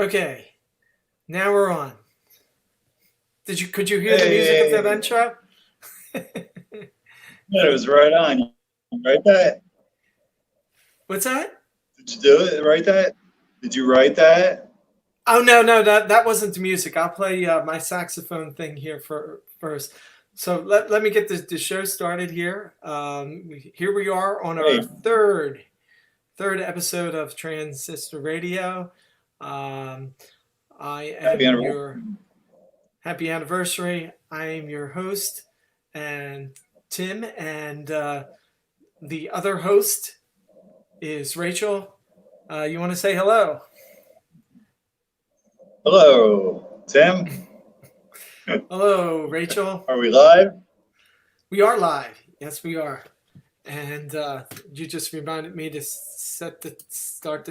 Okay, now we're on. Could you hear the music of that Hey, intro? it was right on. You write that? What's that? Did you do it? Write that? Did you write that? Oh no, that wasn't the music. I'll play my saxophone thing here for first. So let me get the show started here. Here we are on our Hey, third episode of Transistor Radio. Um, I happy am anniversary. your happy anniversary. I am your host and Tim, and the other host is Rachel. You want to say hello? Hello, Tim. Hello, Rachel. Are we live? We are live. Yes, we are. And you just reminded me to start the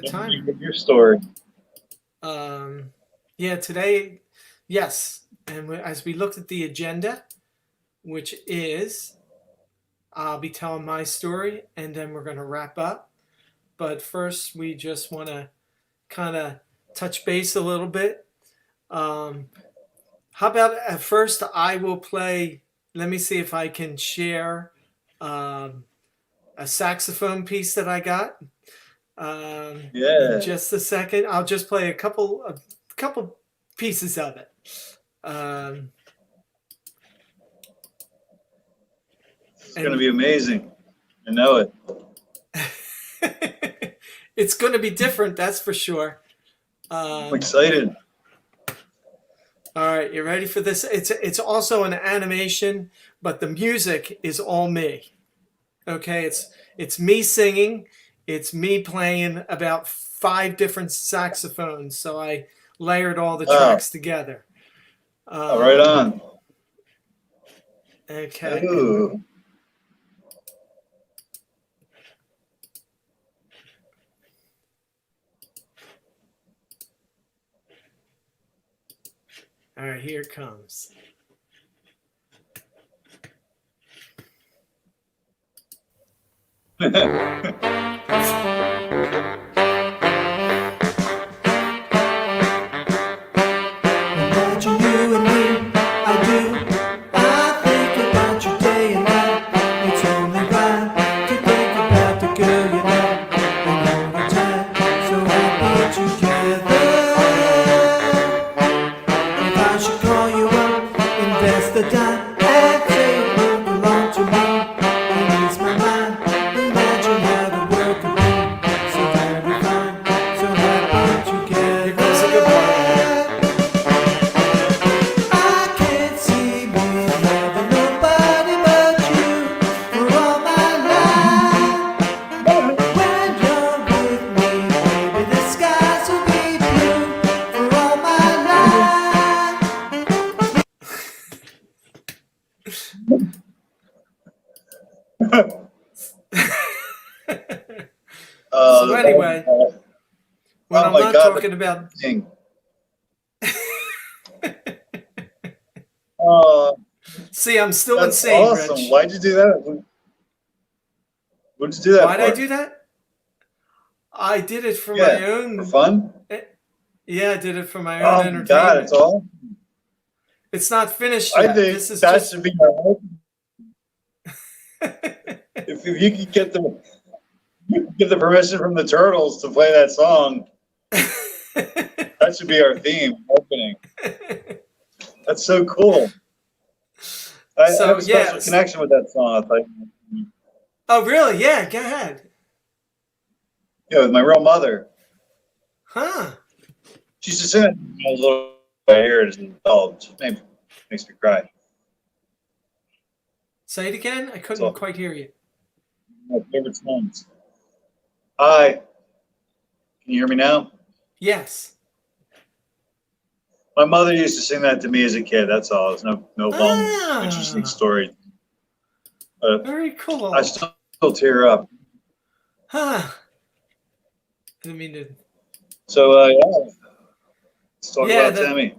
Let me timer. get your story. Um, yeah, today, yes. And as we looked at the agenda, which is I'll be telling my story, and then we're going to wrap up. But first, we just want to kind of touch base a little bit. Um, how about at first I will play? Let me see if I can share um, a saxophone piece that I got in Yeah, just a second. I'll just play a couple pieces of it. Um, it's going to and be amazing. I know it. it's going to be different, that's for sure. I'm Um, excited. all right, you ready for this? It's also an animation, but the music is all me. Okay, it's me singing, it's me playing about five different saxophones, so I layered all the Wow. tracks together. Right Um, on. okay, and Ooh. all right, here it comes. Imagine you and me, I do. I think about you day and night. It's only right to think about the girl you know and hold her tight. So happy together. If I should call you up, invest the dime, and say it will belong to me, and ease my mind. Imagine how the world could be so very fine, so happy together. Here comes the good part. I can't see me loving nobody but you for all my life. When you're with me, baby, the skies will be blue for all my life. So anyway, Oh, when oh I'm my not God, talking about, that's amazing. Oh, see, I'm still that's insane, awesome. Rich. Why'd you do that? What'd you do that Why'd I for? do that? I did it for my Yeah, for own. fun? eh, Yeah, I did it for my own Oh my God, it's entertainment. all. It's not finished I yet. think This is that just. should be our, if you could get the permission from the turtles to play that song, that should be our theme opening. That's so cool. I have So a special yes. connection with that song. I thought, Oh really? Yeah. Go ahead. yeah, with my real mother. Huh? She used to sing it when I was a little. I hear it as an adult. Makes me cry. Say it again. I It's couldn't all quite hear you. my favorite songs. Hi, can you hear me now? Yes. My mother used to sing that to me as a kid. That's all. It's no long, interesting Ah, story. But very I cool. still tear up. Huh? I didn't mean to. So yeah, let's talk Yeah. about That. Timmy.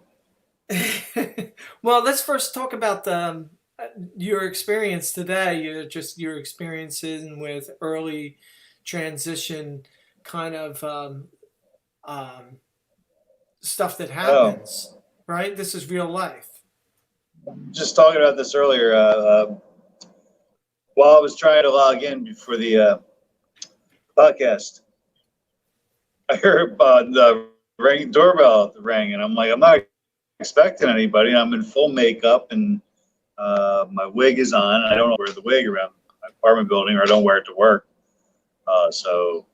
Well, let's first talk about your experience today. Just your experiences with early transition, kind of um, stuff that Oh, happens, right? This is real life. just talking about this earlier. While I was trying to log in for the podcast, I heard the ring doorbell rang, and I'm like, I'm not expecting anybody. I'm in full makeup, and my wig is on. I don't wear the wig around my apartment building, or I don't wear it to work. So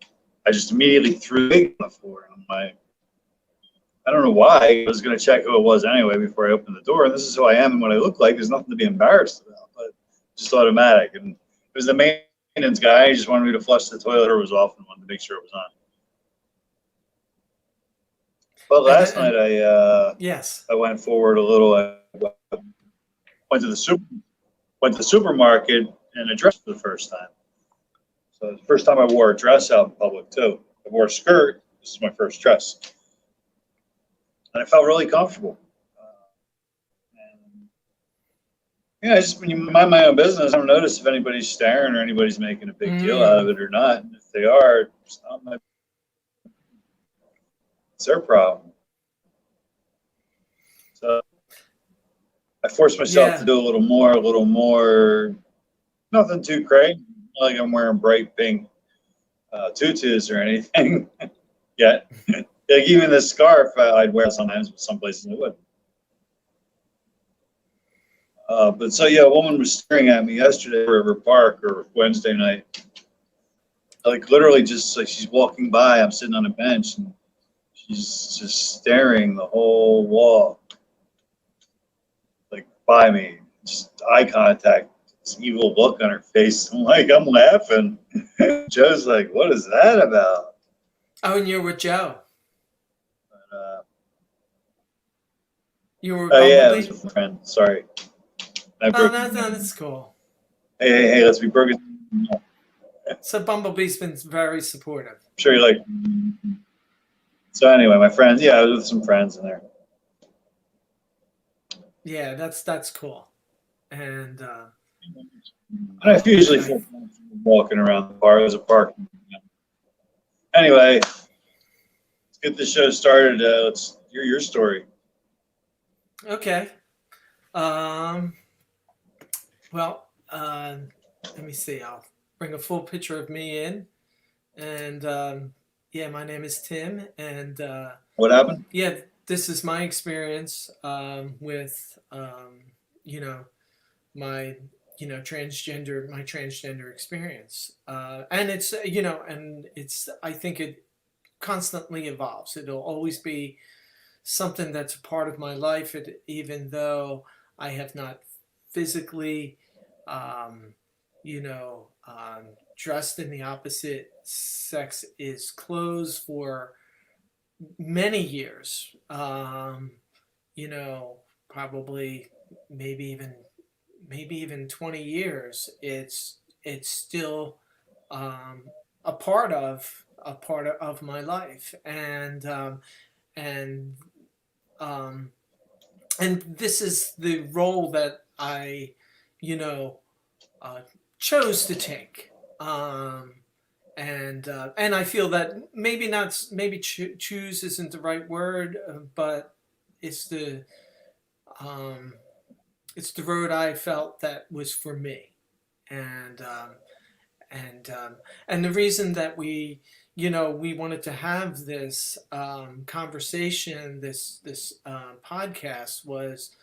I just immediately threw the wig on the floor, and I'm like, I don't know why. I was going to check who it was anyway before I opened the door. And this is who I am and what I look like. There's nothing to be embarrassed about, but just automatic. And it was the maintenance guy. He just wanted me to flush the toilet, or was off, and wanted to make sure it was on. But last night And yes. I went forward a little. I went to the supermarket in a dress for the first time. So it's the first time I wore a dress out in public too. I wore a skirt. This is my first dress, and I felt really comfortable. And yeah, just when you mind my own business, I don't notice if anybody's staring or anybody's making a big deal out of Mm. it or not. And if they are, it's their problem. So I force myself to Yeah. do a little more, nothing too crazy. Not like I'm wearing bright pink tutus or anything yet. Like even the scarf I'd wear sometimes, but some places I wouldn't. But so yeah, a woman was staring at me yesterday at River Park or Wednesday night. Like literally just like she's walking by, I'm sitting on a bench and she's just staring the whole wall, like by me, just eye contact, this evil look on her face. I'm like, I'm laughing. Joe's like, what is that about? Oh, and you're with Joe. But, You were with oh yeah, it was Bumblebee. with a friend. Sorry, I Oh, broke. that's cool. Hey, let's be broken. I'm So Bumblebee's been very supportive. sure you like. So anyway, my friends, yeah, I was with some friends in there. Yeah, that's cool. And And I and usually I feel comfortable walking around the park. There's a park. Anyway, let's get the show started. Let's hear your story. okay. Um, well, let me see. I'll bring a full picture of me in, and yeah, my name is Tim, and What happened? yeah, this is my experience with you know my transgender experience, and it's and it's I think it constantly evolves. It'll always be something that's a part of my life, even though I have not physically, um, dressed in the opposite sex is clothes for many years. Probably maybe even maybe even 20 years. It's still um, a part of my life, and um, and this is the role that I, you know, uh, chose to take. And I feel that maybe not maybe choose isn't the right word, but it's the um, it's the road I felt that was for me, and and and the reason that we wanted to have this conversation, this podcast was,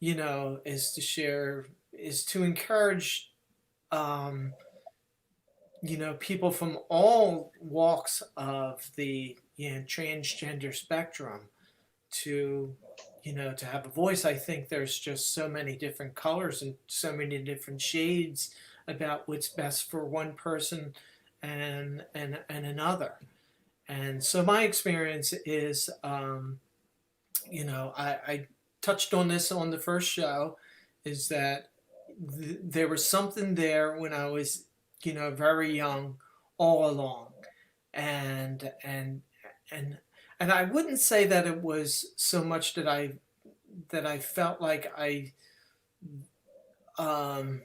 is to share, is to encourage, um, people from all walks of the transgender spectrum to to have a voice. I think there's just so many different colors and so many different shades about what's best for one person and another. And so my experience is, I touched on this on the first show, is that there was something there when I was, very young, all along, and and and and I wouldn't say that it was so much that I felt like I um,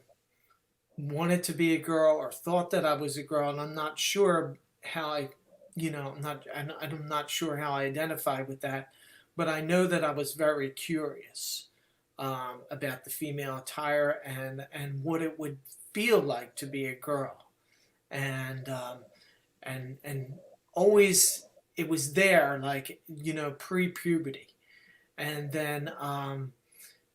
wanted to be a girl or thought that I was a girl, and I'm not sure how I, I'm not sure how I identify with that, but I know that I was very curious about the female attire and what it would feel like to be a girl, and and always it was there, like, pre-puberty, and then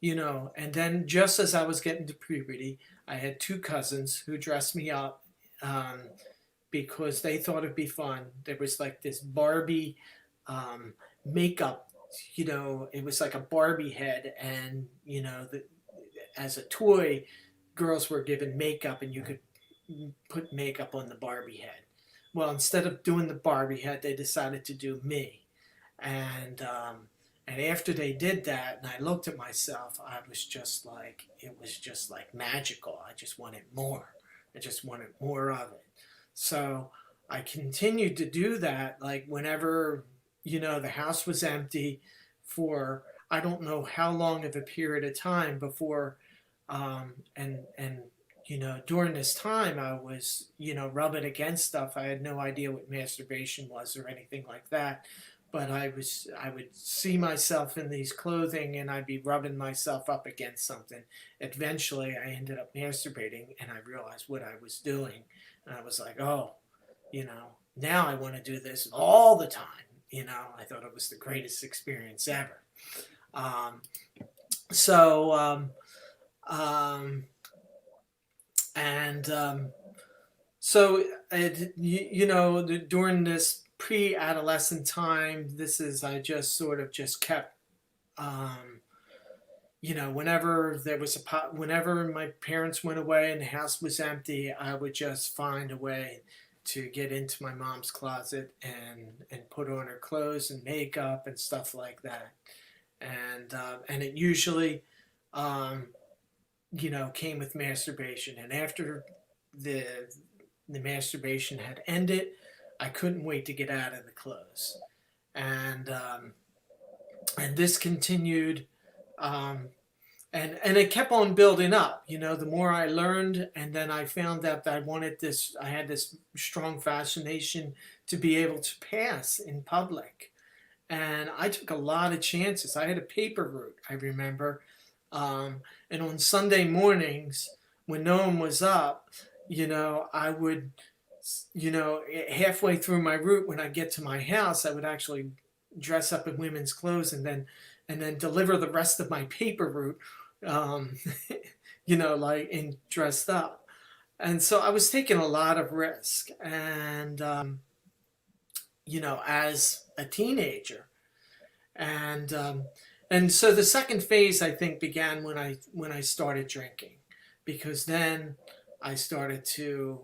and then just as I was getting to puberty, I had two cousins who dressed me up, um, because they thought it'd be fun. There was like this Barbie um, makeup, it was like a Barbie head, and as a toy, girls were given makeup, and you could put makeup on the Barbie head. Well, instead of doing the Barbie head, they decided to do me, and after they did that, and I looked at myself, it was just like magical. I just wanted more. I just wanted more of it. So I continued to do that, like whenever, the house was empty for I don't know how long of a period of time before, and during this time I was, rubbing against stuff. I had no idea what masturbation was or anything like that. But I would see myself in these clothing, and I'd be rubbing myself up against something. Eventually, I ended up masturbating, and I realized what I was doing, and I was like, oh, now I want to do this all the time. I thought it was the greatest experience ever. Um, so, and so during this pre-adolescent time, this is I just sort of just kept, whenever there was whenever my parents went away and the house was empty, I would just find a way to get into my mom's closet and put on her clothes and makeup and stuff like that, and it usually, um, came with masturbation. And after the the masturbation had ended, I couldn't wait to get out of the clothes, and this continued, um, and it kept on building up. The more I learned, and then I found out that I wanted this. I had this strong fascination to be able to pass in public, and I took a lot of chances. I had a paper route, I remember, and on Sunday mornings when no one was up, I would, halfway through my route when I get to my house, I would actually dress up in women's clothes and then deliver the rest of my paper route, um, like in dressed up. And so I was taking a lot of risk, and as a teenager, and so the second phase I think began when I started drinking, because then I started to,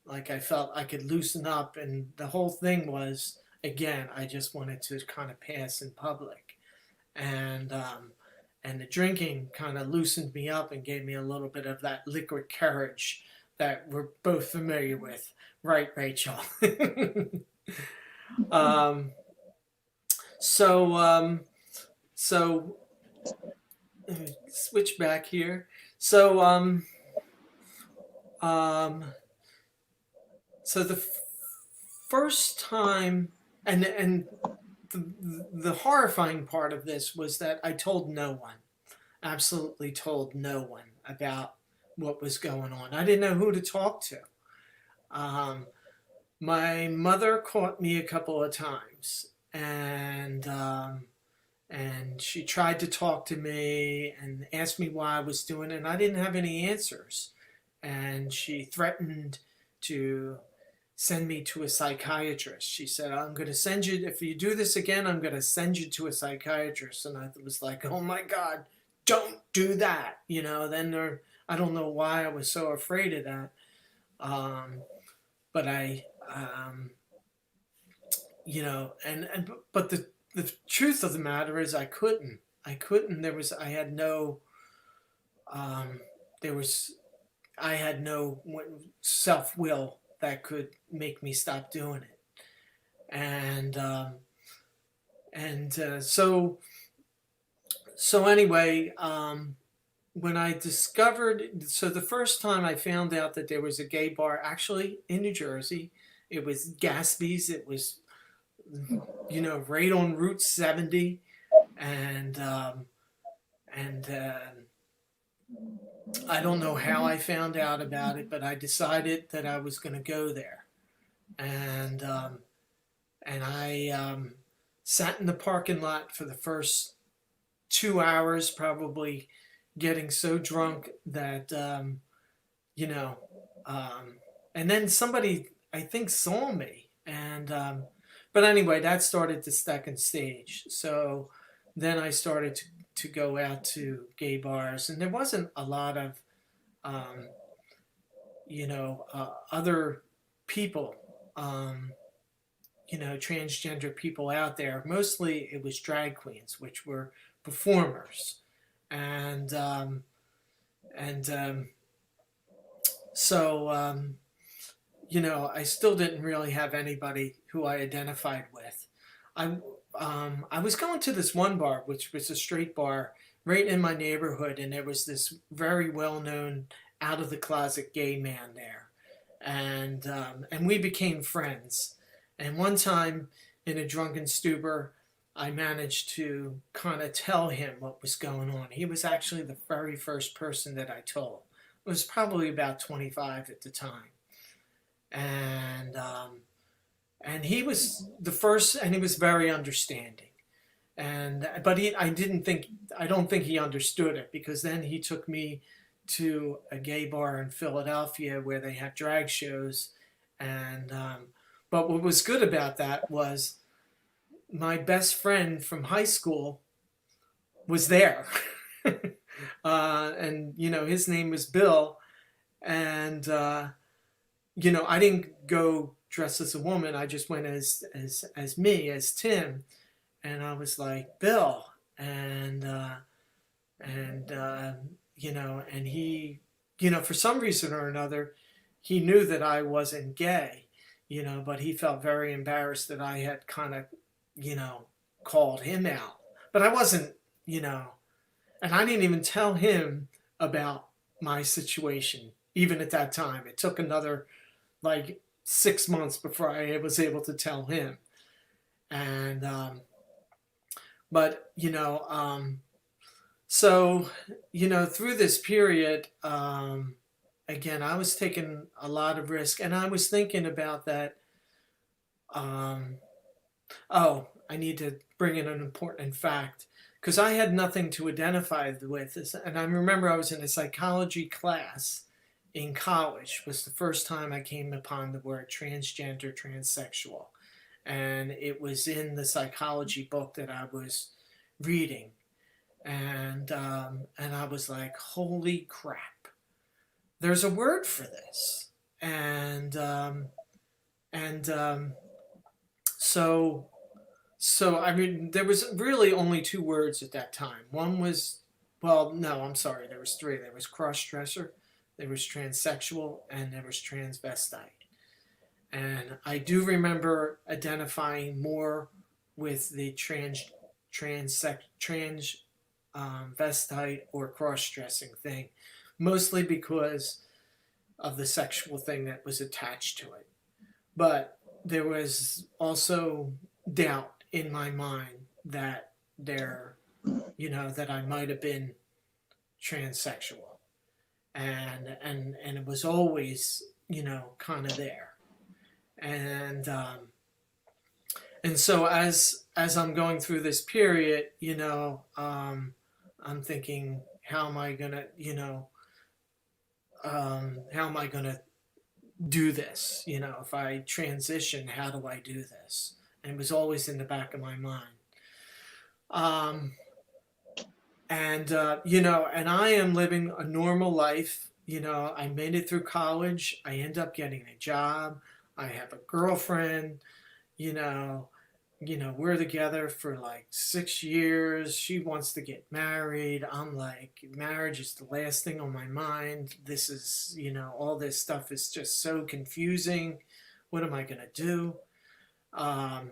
like, I felt I could loosen up, and the whole thing was, again, I just wanted to kind of pass in public, and the drinking kind of loosened me up and gave me a little bit of that liquid courage that we're both familiar with, right, Rachel? um, so so let me switch back here. So um, so the first time, and the horrifying part of this was that I told no one, absolutely told no one about what was going on. I didn't know who to talk to. Um, my mother caught me a couple of times, and she tried to talk to me and asked me why I was doing it, and I didn't have any answers. And she threatened to send me to a psychiatrist. She said, I'm going to send you, if you do this again, I'm going to send you to a psychiatrist. And I was like, oh my God, don't do that. I don't know why I was so afraid of that. But but the truth of the matter is I couldn't, I had no, um, there was, I had no self-will that could make me stop doing it. So anyway, when I discovered, so the first time I found out that there was a gay bar actually in New Jersey, it was Gatsby's. It was right on Route 70, and and I don't know how I found out about it, but I decided that I was going to go there, and I sat in the parking lot for the first 2 hours, probably getting so drunk that you know, and then somebody I think saw me, and but anyway, that started the second stage. So then I started to go out to gay bars, and there wasn't a lot of um, other people, um, transgender people out there. Mostly it was drag queens, which were performers, and and so I still didn't really have anybody who I identified with. I I was going to this one bar, which was a straight bar right in my neighborhood, and there was this very well known out of the closet gay man there, and we became friends. And one time, in a drunken stupor, I managed to kind of tell him what was going on. He was actually the very first person that I told. I was probably about 25 at the time, and he was the first, and he was very understanding. And but I don't think he understood it, because then he took me to a gay bar in Philadelphia where they had drag shows, and but what was good about that was my best friend from high school was there. And his name was Bill, and I didn't go dressed as a woman. I just went as me, as Tim, and I was like Bill, and and and he, for some reason or another, he knew that I wasn't gay, but he felt very embarrassed that I had kind of, you know, called him out, but I wasn't, and I didn't even tell him about my situation even at that time. It took another like 6 months before I was able to tell him. And but so through this period, again, I was taking a lot of risk, and I was thinking about that. Um, oh, I need to bring in an important fact, because I had nothing to identify with this, and I remember I was in a psychology class in college. Was the first time I came upon the word transgender, transsexual, and it was in the psychology book that I was reading, and I was like, "Holy crap! There's a word for this," and so I mean, there was really only two words at that time. One was, well, no, I'm sorry, there was three. There was cross-dresser, there was transsexual, and there was transvestite. And I do remember identifying more with the trans vestite or cross-dressing thing, mostly because of the sexual thing that was attached to it. But there was also doubt in my mind that there, that I might have been transsexual, and it was always, kind of there. And so as I'm going through this period, I'm thinking, how am I gonna, how am I gonna do this? If I transition, how do I do this? And it was always in the back of my mind. Um, and I am living a normal life. I made it through college. I end up getting a job. I have a girlfriend. You know, we're together for like 6 years. She wants to get married. I'm like, marriage is the last thing on my mind. This is, all this stuff is just so confusing. What am I going to do? Um,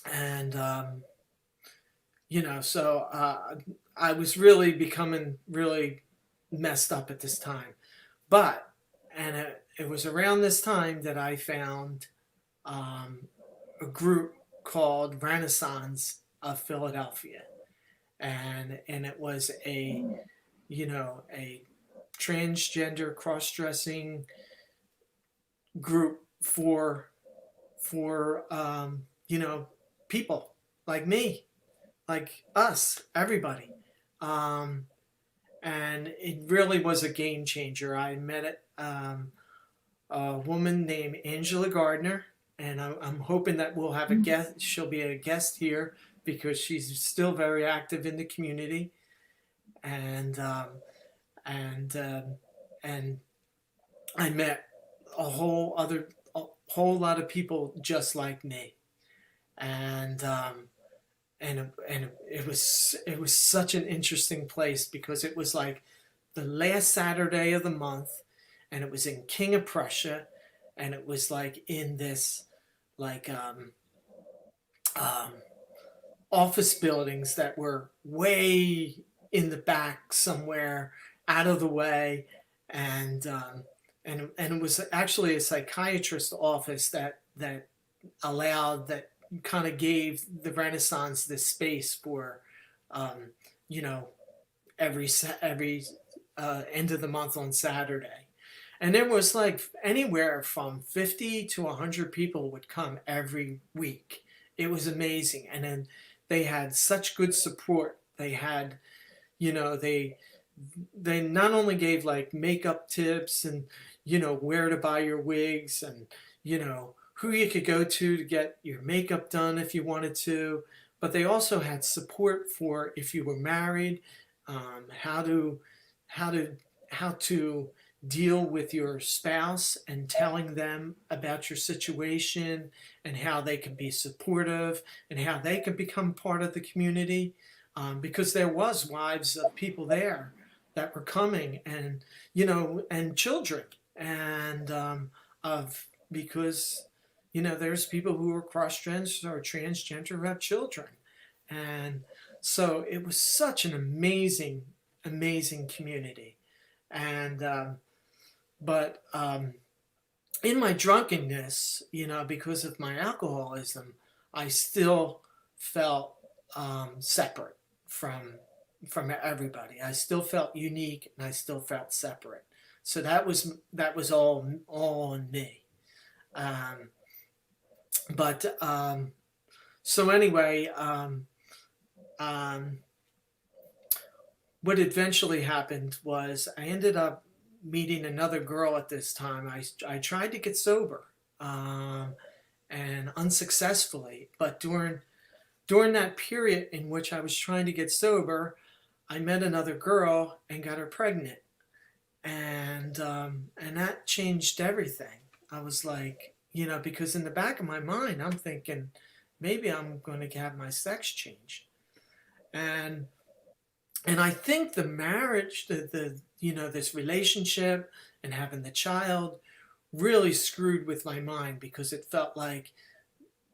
and, so I was really becoming really messed up at this time. But, and it was around this time that I found a group called Renaissance of Philadelphia, and it was a, a transgender cross-dressing group for people like me, like us, everybody. Um, and it really was a game changer. I met a woman named Angela Gardner, and I'm hoping that we'll have a guest. She'll be a guest here because she's still very active in the community, and and um, and I met a whole lot of people just like me, and it was such an interesting place because it was like the last Saturday of the month, and it was in King of Prussia, and it was like in this like um, office buildings that were way in the back somewhere, out of the way, and and it was actually a psychiatrist office that allowed that kind of gave the Renaissance this space for, um, you know, every end of the month on Saturday. And there was like anywhere from 50 to 100 people would come every week. It was amazing. And then they had such good support. They had, you know, they not only gave like makeup tips and, where to buy your wigs and, who you could go to get your makeup done if you wanted to, but they also had support for if you were married, how to how to how to deal with your spouse and telling them about your situation and how they can be supportive and how they can become part of the community, because there was wives of people there that were coming, and and children, and of because there's people who are cross-gender or transgender who have children, and so it was such an amazing community. And but in my drunkenness, because of my alcoholism, I still felt separate from everybody. I still felt unique, and I still felt separate. So that was all on me. Um, but so anyway, um, what eventually happened was I ended up meeting another girl at this time. I tried to get sober, um, and unsuccessfully. But during that period in which I was trying to get sober, I met another girl and got her pregnant, and that changed everything. I was like, because in the back of my mind, I'm thinking maybe I'm going to have my sex changed, and I think the marriage, the this relationship and having the child really screwed with my mind because it felt like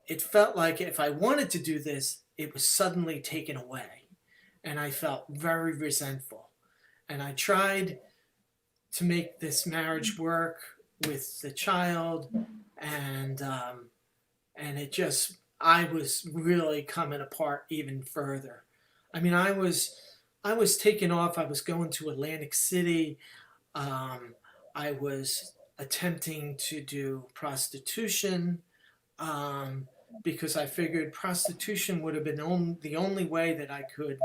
if I wanted to do this, it was suddenly taken away, and I felt very resentful. And I tried to make this marriage work with the child, and it just I was really coming apart even further. I mean, I was taking off. I was going to Atlantic City. Um, I was attempting to do prostitution, um, because I figured prostitution would have been the only way that I could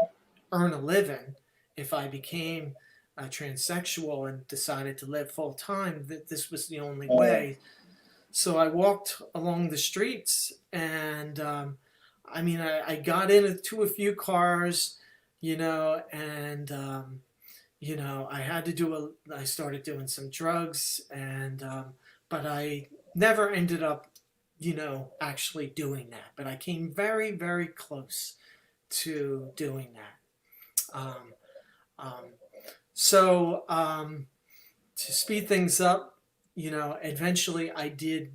earn a living if I became a transsexual and decided to live full time. That this was the only way. So I walked along the streets, and I mean, I got into a few cars, and I had to I started doing some drugs, and but I never ended up, actually doing that. But I came very, very close to doing that. Um, um, so to speed things up, eventually I did,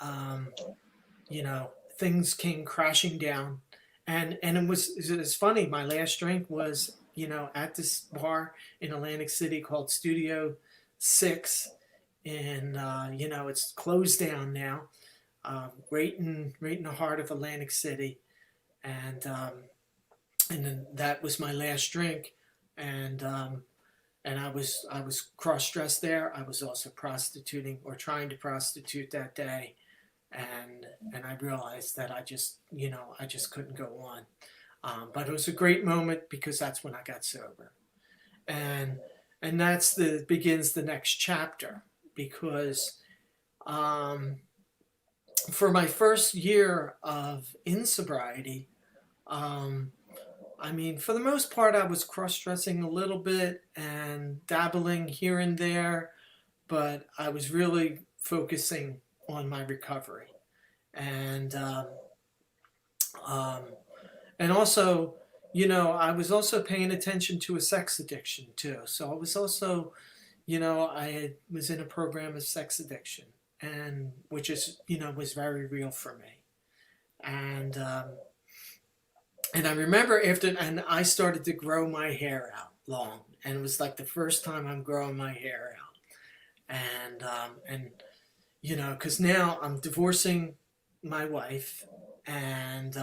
um, things came crashing down, and it was funny. My last drink was, at this bar in Atlantic City called Studio 6, and it's closed down now. right in the heart of Atlantic City, and then that was my last drink, and I was cross dressed there. I was also prostituting or trying to prostitute that day, and I realized that I just couldn't go on. But it was a great moment because that's when I got sober, and that's the begins the next chapter because um, for my first year of in sobriety, um, I mean, for the most part, I was cross dressing a little bit and dabbling here and there, but I was really focusing on my recovery. And um, and also, I was also paying attention to a sex addiction too. So I was also, was in a program of sex addiction, and which is, was very real for me. And I remember and I started to grow my hair out long, and it was like the first time I'm growing my hair out, and because now I'm divorcing my wife, and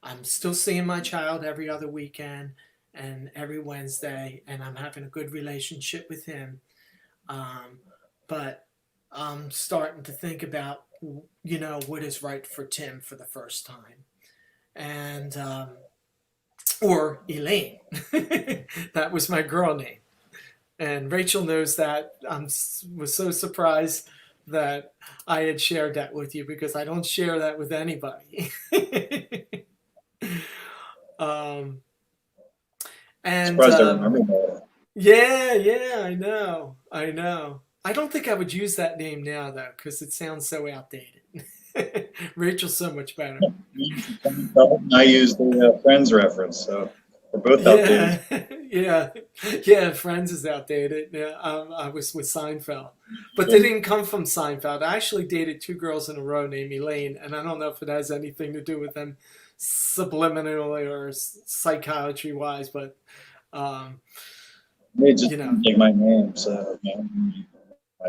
I'm still seeing my child every other weekend and every Wednesday, and I'm having a good relationship with him. Um, but I'm starting to think about, what is right for Tim for the first time. And, or Elaine. That was my girl name. And Rachel knows that. Was so surprised that I had shared that with you because I don't share that with anybody. um, and Surprised I remember that. Yeah, yeah, I know. I know. I don't think I would use that name now though, because it sounds so outdated. Rachel's so much better. You used the Seinfeld, and I used the Friends reference, so we're both outdated. Yeah, yeah, yeah. Friends is outdated. Yeah, I was with Seinfeld, but they didn't come from Seinfeld. I actually dated two girls in a row named Elaine, and I don't know if it has anything to do with them subliminally or psychiatry wise, but um, It just you know, sounds like my name, so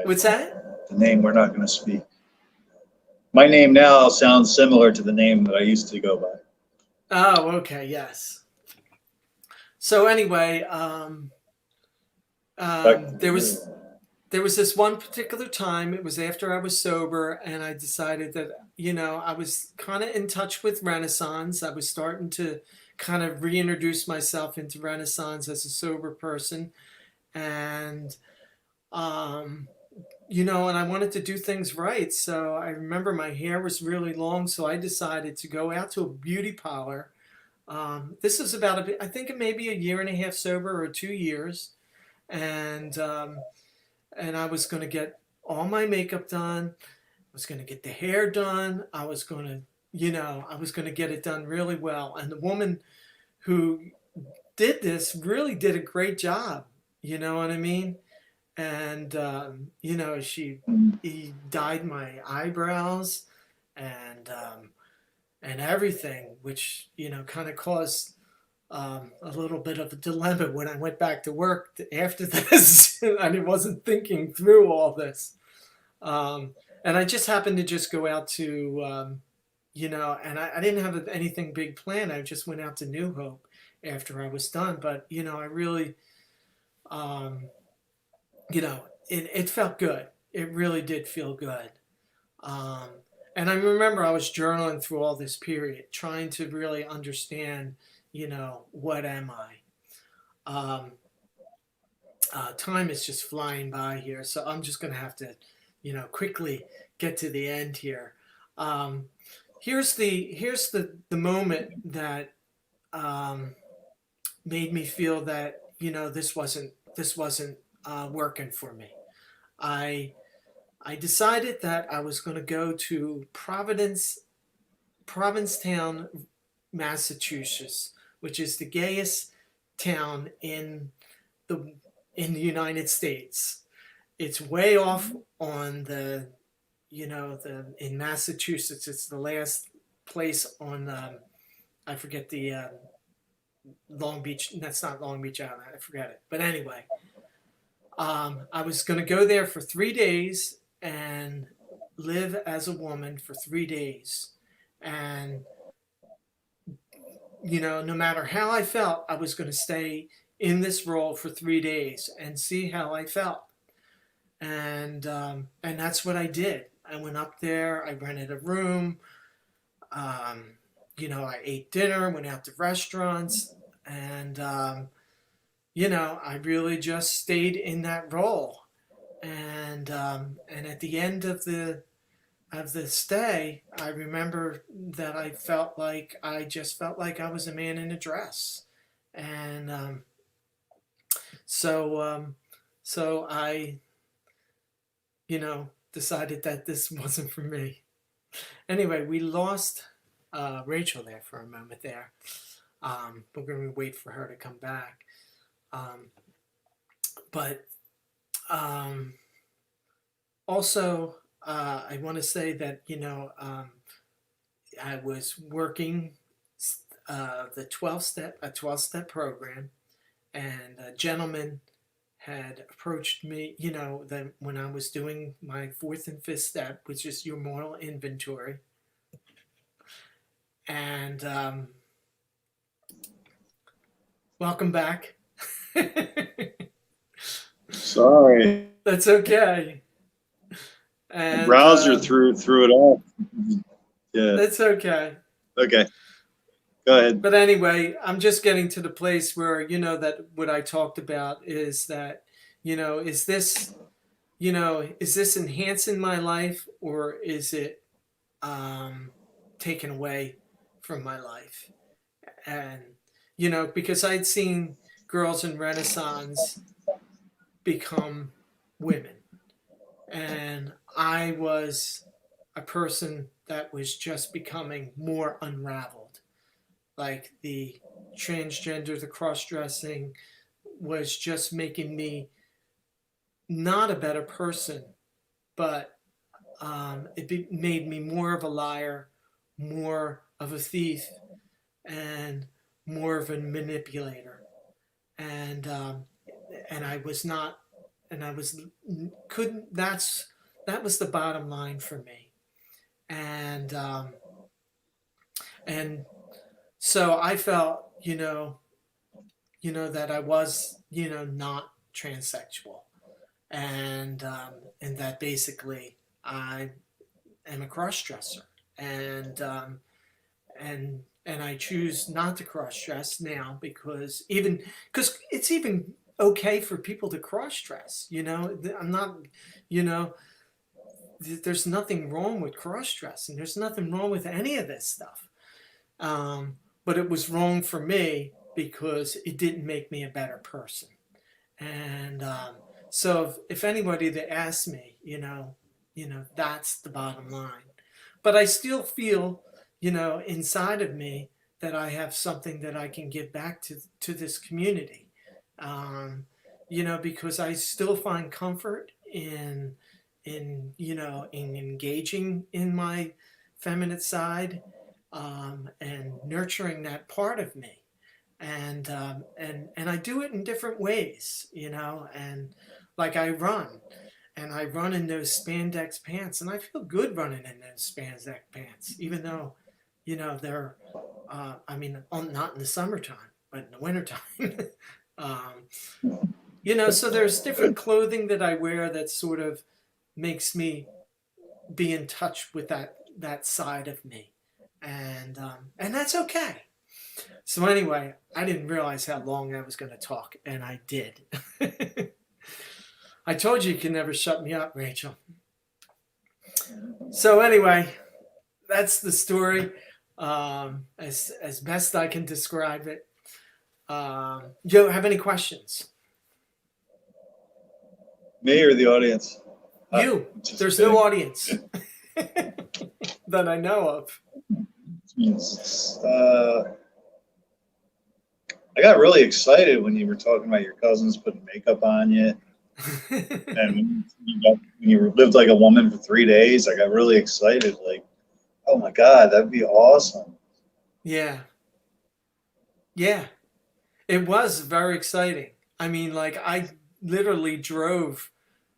what's that? the name we're not going to speak. My name now sounds similar to the name that I used to go by. Oh, okay, yes. So anyway, Back to there the was this one particular time. It was after I was sober, and I decided that I was kind of in touch with Renaissance. I was starting to kind of reintroduce myself into Renaissance as a sober person, and um, and I wanted to do things right. So I remember my hair was really long, so I decided to go out to a beauty parlor. This is about I think it may be a year and a half sober or 2 years, and I was going to get all my makeup done. I was going to get the hair done. I was going to, I was going to get it done really well. And the woman who did this really did a great job. You know what I mean? And he dyed my eyebrows and everything, which kind of caused a little bit of a dilemma when I went back to work after this. I wasn't thinking through all this. And I just happened to just go out to, and I didn't have anything big planned. I just went out to New Hope after I was done. But, I really, um, it felt good. It really did feel good. Um, and I remember I was journaling through all this period, trying to really understand, what am I? Um, Time is just flying by here, so I'm just going to have to, quickly get to the end here. Um, here's the moment that um, made me feel that this wasn't working for me. I I decided that I was going to go to Provincetown, Massachusetts, which is the gayest town the in the United States. It's way off on the in Massachusetts. It's the last place on I forget the Long Beach. That's not Long Beach Island. I forget it. But anyway, I was going to go there for 3 days, and live as a woman for 3 days. And, no matter how I felt, I was going to stay in this role for 3 days and see how I felt. And that's what I did. I went up there, I rented a room, I ate dinner, went out to restaurants, and I really just stayed in that role. And at the end of the stay, I remember that I just felt like I was a man in a dress, and so so I decided that this wasn't for me. Anyway, we lost Rachel there for a moment there. We're going to wait for her to come back. Um, but um, Also, I want to say that I was working the 12-step program, and a gentleman had approached me. That when I was doing my fourth and fifth step, which is your moral inventory, and welcome back. Sorry. That's okay. The And browser threw it off. Yeah. that's okay. Okay. Go ahead. But anyway, I'm just getting to the place where, that what I talked about is that, is this enhancing my life, or is it taken away from my life? And, because I'd seen girls in Renaissance become women, and I was a person that was just becoming more unraveled. Like the transgender, the cross dressing was just making me not a better person, but made me more of a liar, more of a thief, and more of a manipulator. And and I was not, and I was couldn't. That was the bottom line for me. And and so I felt, that I was, not transsexual, and that basically I am a cross dresser, and and I choose not to cross dress now, because it's even okay for people to cross dress. I'm not, you know, there's nothing wrong with cross dressing. There's nothing wrong with any of this stuff. But it was wrong for me because it didn't make me a better person. And so if anybody that asks me, that's the bottom line. But I still feel, inside of me that I have something that I can give back to this community. Because I still find comfort in engaging in my feminine side, and nurturing that part of me, and I do it in different ways, and like I run in those spandex pants, and I feel good running in those spandex pants, even though, they're, not in the summertime, but in the wintertime. um, so there's different clothing that I wear that sort of makes me be in touch with that side of me, and that's okay. So anyway, I didn't realize how long I was going to talk, and I did. I told you can never shut me up, Rachel. So anyway, that's the story, as best I can describe it. You have any questions? Me or the audience? You. There's no audience that I know of. I got really excited when you were talking about your cousins putting makeup on you, and when you lived like a woman for 3 days. I got really excited, like, oh my God, that'd be awesome. Yeah. Yeah. It was very exciting. I mean, like, I literally drove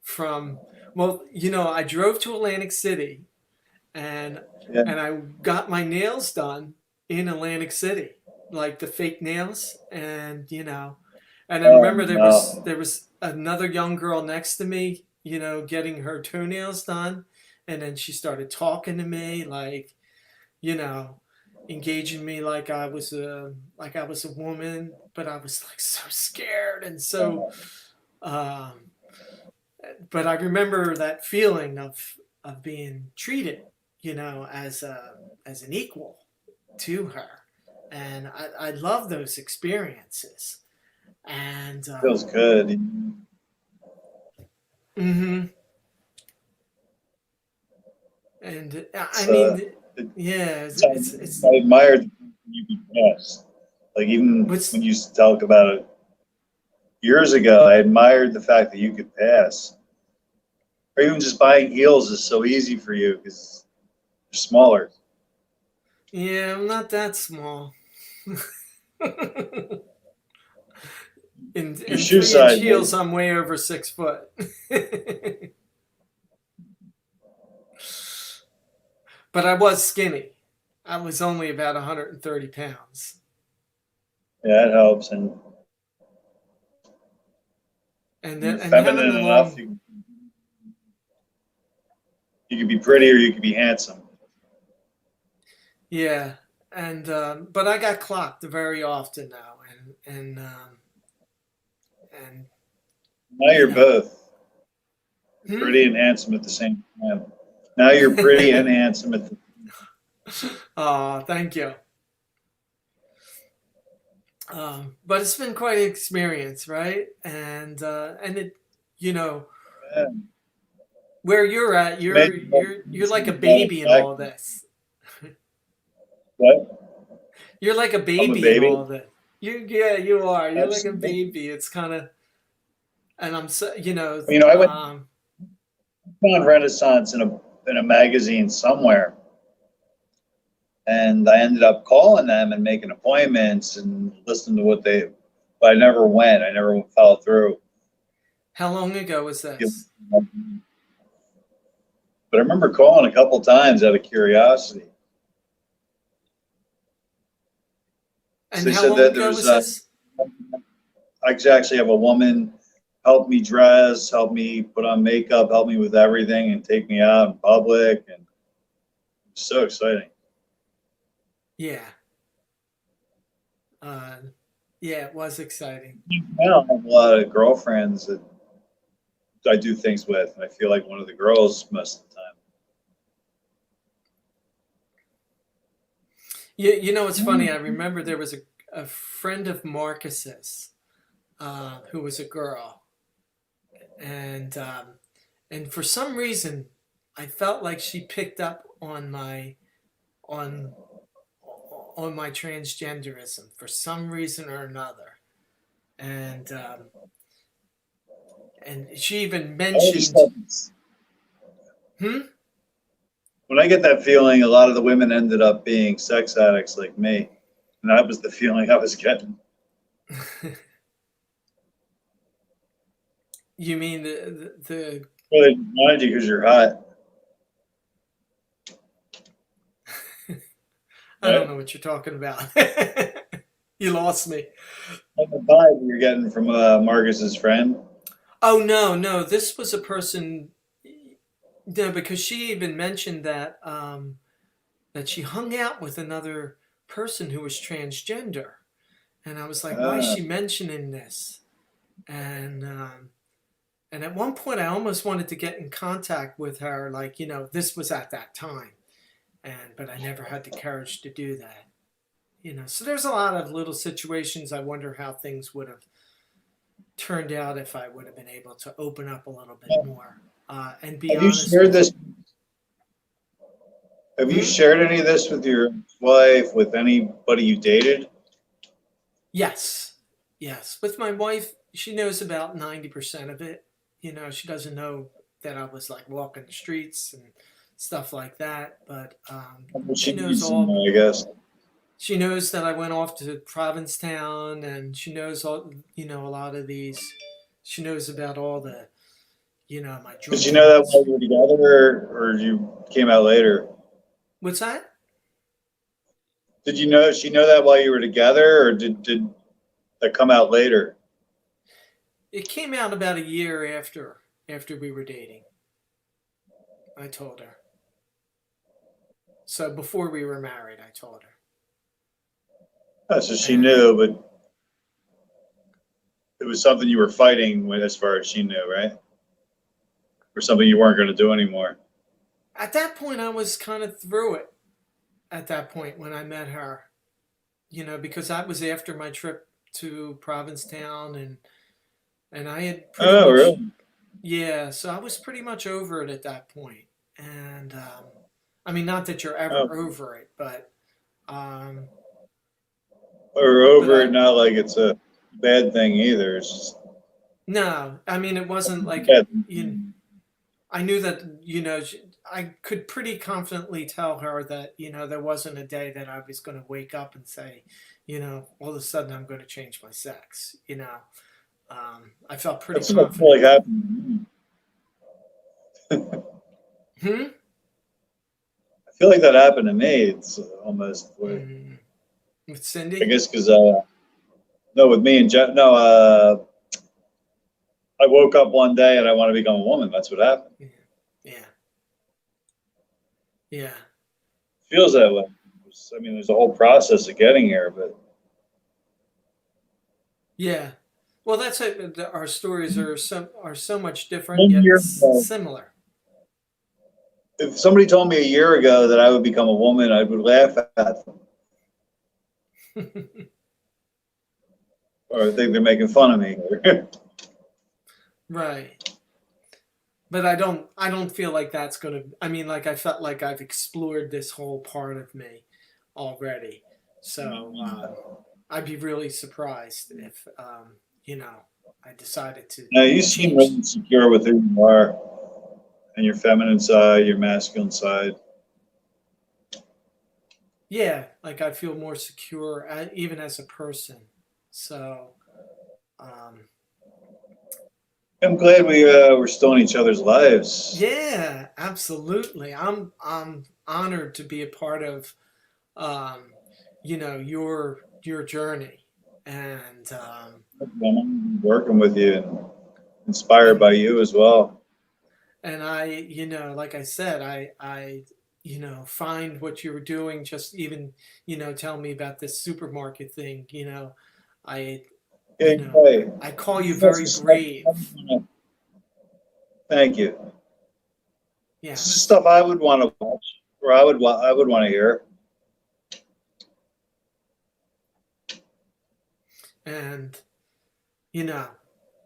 from, well, I drove to Atlantic City, and Yeah. I got my nails done in Atlantic City, like the fake nails, and and I remember No. there was another young girl next to me, getting her toenails done, and then she started talking to me like, you know, engaging me like I was a woman, but I was like so scared and so um but I remember that feeling of being treated, as an equal to her. And I love those experiences. And Feels good. mhm. And I It's mean, it, yeah, it's I admired the fact that you could pass. Like even when what's you used to talk about it years ago, I admired the fact that you could pass. Or even just buying heels is so easy for you because they're smaller. yeah, I'm not that small. Your in shoe 3 inch size heels, is. I'm way over 6 foot. But I was skinny. I was only about 130 pounds. Yeah, it helps. And And when then, you're and having feminine the enough, long, you can be pretty or you can be handsome. yeah. And, but I got clocked very often now. And, Now you you're know, both hmm? pretty and handsome at the same time. Now you're pretty and handsome at the. Oh, thank you. But it's been quite an experience, right? And it, you know, Yeah, where you're at, it's amazing you're like a how baby in all of attractive. this. What? You're like a I'm a baby in all baby. of it. Yeah, you are. You're like a Absolutely. baby. It's kind of, and I'm so, I went on Renaissance in a magazine somewhere, and I ended up calling them and making appointments and listening to what they. But I never went. I never followed through. how long ago was this? But I remember calling a couple times out of curiosity. So And they how said long that there ago was. was this? I could actually have a woman help me dress, help me put on makeup, help me with everything, and take me out in public, and it's so exciting. Yeah. Uh, yeah, it was exciting. I don't have a lot of girlfriends that I do things with, and I feel like one of the girls most of the time. It's funny. I remember there was a friend of Marcus's who was a girl, and for some reason, I felt like she picked up on on my transgenderism for some reason or another, and she even I always mentioned, thought hmm. when I get that feeling, a lot of the women ended up being sex addicts like me, and that was the feeling I was getting. You mean the Well, they wanted you because you're hot, I don't right? know what you're talking about. You lost me. And the vibe you're getting from Marcus's friend. Oh no, no, this was a person. No, because she even mentioned that she hung out with another person who was transgender, and I was like, why is Ah, she mentioning this? And at one point, I almost wanted to get in contact with her, like this was at that time, but I never had the courage to do that. So there's a lot of little situations. I wonder how things would have turned out if I would have been able to open up a little bit more and be have you honest shared with this? you. Have you Hmm? shared any of this with your wife, with anybody you dated? Yes, yes. With my wife, she knows about 90% of it. She doesn't know that I was like walking the streets and stuff like that, but Well, she she knows needs to know, all. I guess. She knows that I went off to Provincetown, and she knows all. A lot of these. She knows about all the my Did you know that drunkenness. while you were together, or you came out later? What's that? Did you know she know that while you were together, or did that come out later? It came out about a year after we were dating. I told her. So before we were married, I told her. Oh, so she And knew, but it was something you were fighting with, as far as she knew, right? Or something you weren't going to do anymore. at that point, I was kind of through it. At that point, when I met her, because that was after my trip to Provincetown, and I had pretty Oh, much, really? yeah. So I was pretty much over it at that point. And I mean, not that you're Oh, ever over it, um, or but over it, not like it's a bad thing either. It's just no, I mean, it wasn't a like bad you. thing. I knew that, I could pretty confidently tell her that, there wasn't a day that I was going to wake up and say, all of a sudden I'm going to change my sex. I felt pretty That's what I feel like confident. happened to me. Hmm? I feel like that happened to me. It's almost, Mm. With I Cindy? guess, because no, with me and Jeff, no, I woke up one day and I want to become a woman. That's what happened. Yeah. Yeah. Yeah. Feels that way. I mean, there's a whole process of getting here, but Yeah. Well, that's it. Our stories are so much different one yet year ago, similar. if somebody told me a year ago that I would become a woman, I would laugh at them, or I think they're making fun of me. Right. But I don't feel like that's going to, I mean, like I felt like I've explored this whole part of me already. So I'd be really surprised if I decided to Now, you seem change. really secure with who you are and your feminine side, your masculine side. Yeah, like I feel more secure, even as a person. So um, I'm glad we're still in each other's lives. yeah, absolutely. I'm honored to be a part of um, your journey, and I'm working with you and inspired and by you as well. and I, like I said, I find what you were doing. Just even, tell me about this supermarket thing. I, Yeah, hey, I call you that's very the stuff I brave. would wanna- thank you. This is Yes, stuff I would want to watch, or I would want to hear. and you know,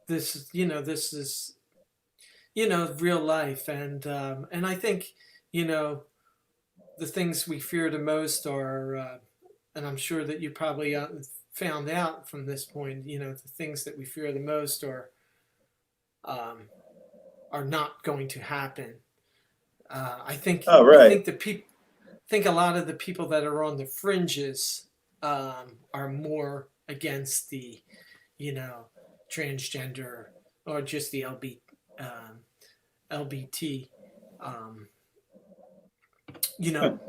this is real life, and I think you know the things we fear the most are, and I'm sure that you probably found out from this point. The things that we fear the most um, are not going to happen. I think Oh, I right. think the people think a lot of the people that are on the fringes are more against the you know transgender or just the um, LBT um,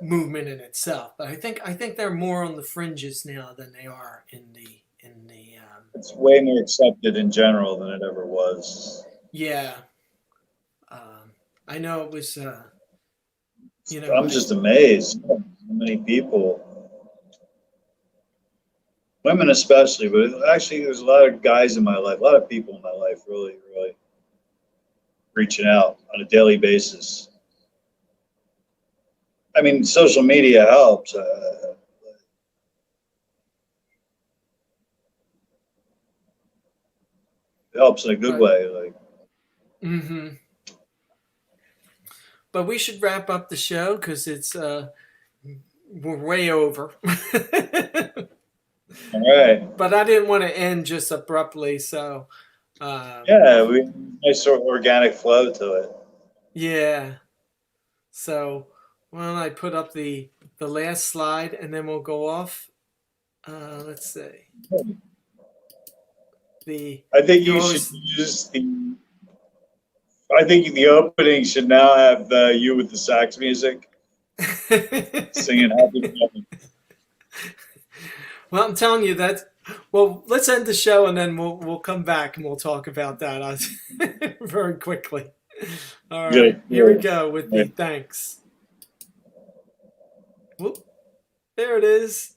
movement in itself. But I think they're more on the fringes now than they are in the It's way more accepted in general than it ever was. yeah. Um, I know it was I'm I just amazed. How many people, women especially, but actually, there's a lot of guys in my life, a lot of people in my life, really, really reaching out on a daily basis. I mean, social media helps. It helps in a good but way. Like, hmm but we should wrap up the show because it's we're way over. all right, But I didn't want to end just abruptly, so yeah, we nice sort of organic flow to it. yeah. So why don't I put up the last slide and then we'll go off. Let's see. The I think you you should always use the I think the opening should now have you with the sax music singing Happy Together. Well, I'm telling you that. Well, let's end the show and then we'll come back and we'll talk about that very quickly. All right, Good. here we Good. go with the Right. thanks. Whoop, there it is.